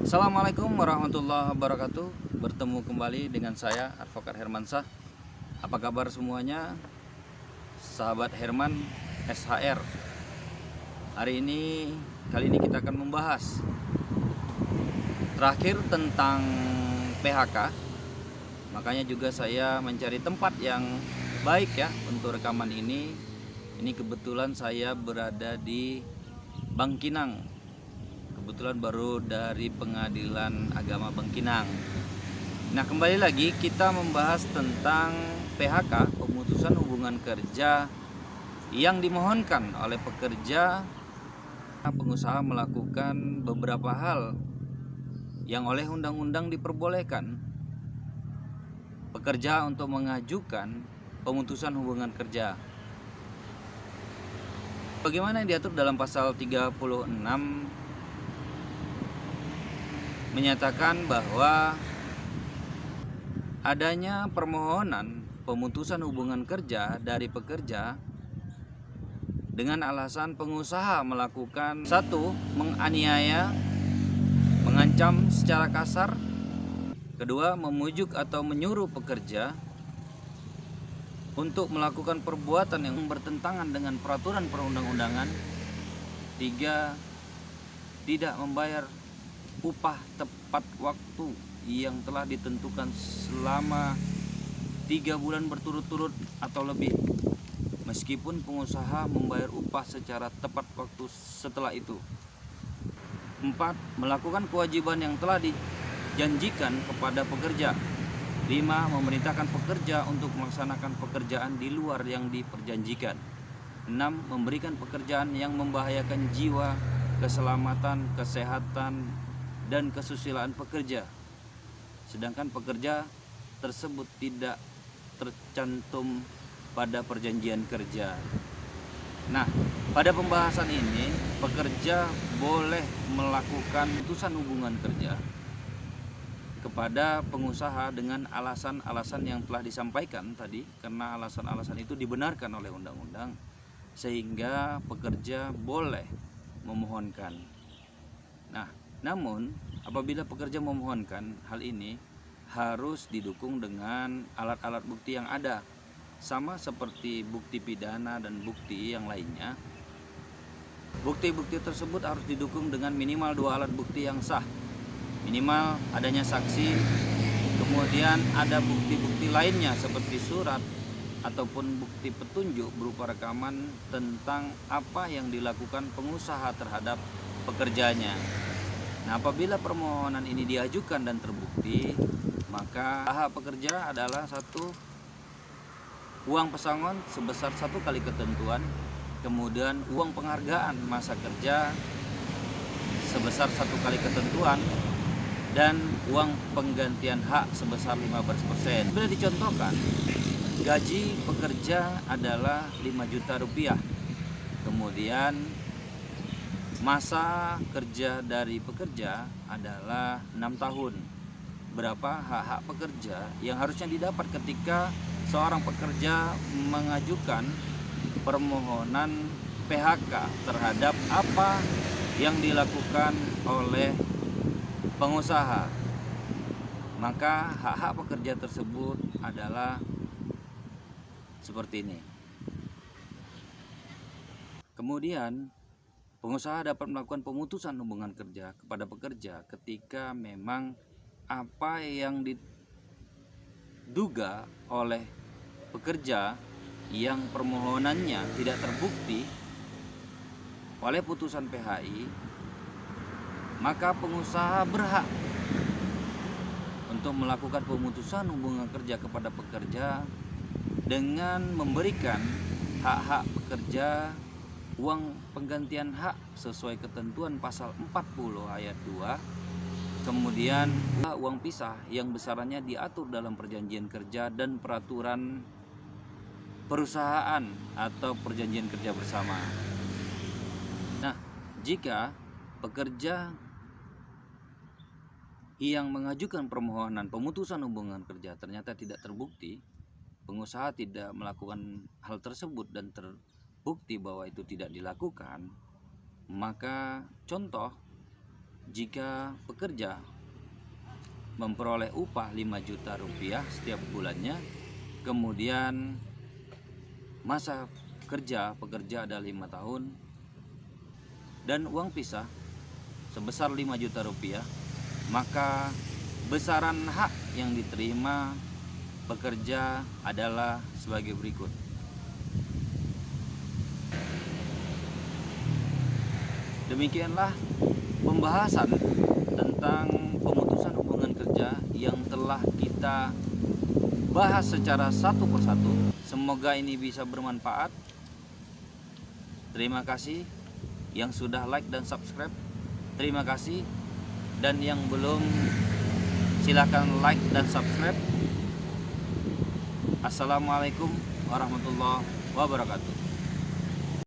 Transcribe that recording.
Assalamualaikum warahmatullahi wabarakatuh. Bertemu kembali dengan saya Advokat Hermansyah. Apa kabar semuanya, sahabat Herman SHR? Kali ini kita akan membahas terakhir tentang PHK. Makanya juga saya mencari tempat yang baik ya untuk rekaman ini. Ini kebetulan saya berada di Bangkinang. Kebetulan baru dari Pengadilan Agama Bangkinang. Nah, kembali lagi kita membahas tentang PHK, pemutusan hubungan kerja yang dimohonkan oleh pekerja. Pengusaha melakukan beberapa hal yang oleh undang-undang diperbolehkan pekerja untuk mengajukan pemutusan hubungan kerja. Bagaimana yang diatur dalam pasal 36 menyatakan bahwa adanya permohonan pemutusan hubungan kerja dari pekerja dengan alasan pengusaha melakukan satu, menganiaya, mengancam secara kasar, kedua, memujuk atau menyuruh pekerja untuk melakukan perbuatan yang bertentangan dengan peraturan perundang-undangan, tiga, tidak membayar upah tepat waktu yang telah ditentukan selama 3 bulan berturut-turut atau lebih, meskipun pengusaha membayar upah secara tepat waktu setelah itu. 4. Melakukan kewajiban yang telah dijanjikan kepada pekerja. 5. Memerintahkan pekerja untuk melaksanakan pekerjaan di luar yang diperjanjikan. 6. Memberikan pekerjaan yang membahayakan jiwa, keselamatan, kesehatan, dan kesusilaan pekerja, sedangkan pekerja tersebut tidak tercantum pada perjanjian kerja. Nah, pada pembahasan ini pekerja boleh melakukan putusan hubungan kerja kepada pengusaha dengan alasan-alasan yang telah disampaikan tadi, karena alasan-alasan itu dibenarkan oleh undang-undang, sehingga pekerja boleh memohonkan. Nah, namun apabila pekerja memohonkan hal ini harus didukung dengan alat-alat bukti yang ada, sama seperti bukti pidana dan bukti yang lainnya. Bukti-bukti tersebut harus didukung dengan minimal 2 alat bukti yang sah, minimal adanya saksi, kemudian ada bukti-bukti lainnya seperti surat ataupun bukti petunjuk berupa rekaman tentang apa yang dilakukan pengusaha terhadap pekerjanya. Nah, apabila permohonan ini diajukan dan terbukti, maka hak pekerja adalah satu, uang pesangon sebesar 1 kali ketentuan, kemudian uang penghargaan masa kerja sebesar 1 kali ketentuan, dan uang penggantian hak sebesar 15%. Bila dicontohkan, gaji pekerja adalah 5 juta rupiah, kemudian masa kerja dari pekerja adalah 6 tahun. Berapa hak-hak pekerja yang harusnya didapat ketika seorang pekerja mengajukan permohonan PHK terhadap apa yang dilakukan oleh pengusaha? Maka hak-hak pekerja tersebut adalah seperti ini. Kemudian pengusaha dapat melakukan pemutusan hubungan kerja kepada pekerja ketika memang apa yang diduga oleh pekerja yang permohonannya tidak terbukti oleh putusan PHI, maka pengusaha berhak untuk melakukan pemutusan hubungan kerja kepada pekerja dengan memberikan hak-hak pekerja uang penggantian hak sesuai ketentuan pasal 40 ayat 2, kemudian uang pisah yang besarannya diatur dalam perjanjian kerja dan peraturan perusahaan atau perjanjian kerja bersama. Nah, jika pekerja yang mengajukan permohonan pemutusan hubungan kerja ternyata tidak terbukti, pengusaha tidak melakukan hal tersebut dan terbukti bahwa itu tidak dilakukan, maka contoh jika pekerja memperoleh upah 5 juta rupiah setiap bulannya, kemudian masa kerja pekerja ada 5 tahun, dan uang pisah sebesar 5 juta rupiah, maka besaran hak yang diterima pekerja adalah sebagai berikut. Demikianlah pembahasan tentang pemutusan hubungan kerja yang telah kita bahas secara satu persatu. Semoga ini bisa bermanfaat. Terima kasih yang sudah like dan subscribe. Terima kasih. Dan yang belum, silakan like dan subscribe. Assalamualaikum warahmatullahi wabarakatuh.